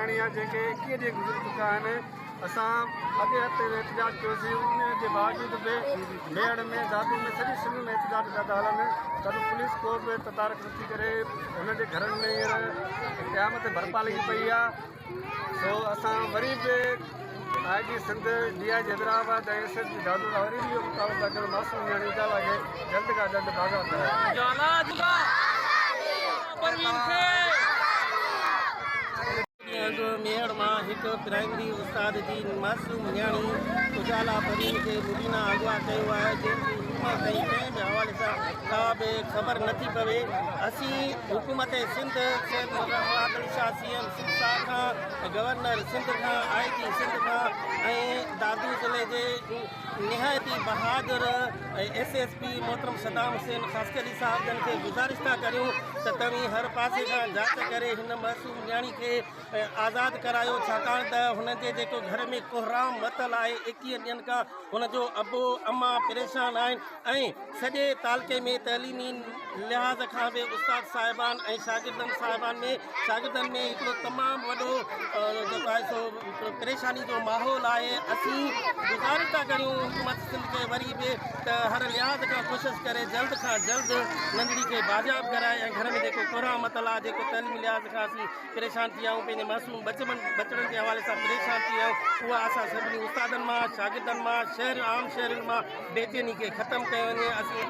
मुनियाणी आहे जेके 21 ॾींहं गुज़री चुका आहिनि। असां अॻे हफ़्ते एहतजाज कयोसीं, उन जे बावजूद बि मेड़ में दादू में सॼी सिंध में एहतजाज पिया हलनि। तॾहिं पुलिस को बि तदारक नथी करे, हुनजे घरनि में हींअर क़यामत बरपा लॻी पई आहे। सो असां वरी बि IG सिंध DIG हैदराबाद ऐं SSP दादू खां वरी बि इहो मुतालबो था कयूं मासूम मुनियाणी उजाला खे जल्द खां जल्द बाज़ार मेड़ में एक प्राइमरी उस्ताद जी मासूम मुनियाणी उजाला परवीन के मुबीना अगवा किया है, जैसी हिम्मत कहीं कंहिं बि हवाले से का भी खबर नथी पवे। असी हुकूमत सिंध सैयद मुहम्मद अली शाह CM सिंध साहब का, गवर्नर सिंध का, IG सिंध का, दादू ज़िले के निहायती बहादुर SSP मोहतरम सदाम हुसैन खासकर अली साहब जन के गुजारिश था करूँ तो तव्हीं हर पासे का जांच करे हिन मासूम मुनियाणी के आज़ाद करायो, छाकाणि त हुन जे जेको घर में कोहराम वतल आहे 21 ॾींहनि खां हुनजो अबो अम्मा परेशान आहिनि ऐं सॼे तालके में तइलीमी लिहाज़ खां बि उस्ताद साहिबान ऐं शागिर्दनि में हिकिड़ो तमामु वॾो जेको आहे सो परेशानी जो माहौल आहे। असीं गुज़ारिश था करियूं हुकूमत सिंध खे वरी बि त हर लिहाज़ खां कोशिशि करे जल्द खां जल्द नंढड़ी खे बाज़ाब कराए ऐं घर में जेको कोहराम वतल आहे, जेको तइलीमी लिहाज़ खां असीं परेशान थी आहियूं, पंहिंजे मासूम बचड़नि जे हवाले सां परेशान थी आहियूं, उहा असां सभिनी उस्तादनि मां, शागिर्दनि मां, आम शहरनि मां बेचैनी खे ख़तमु कयो वञे। असीं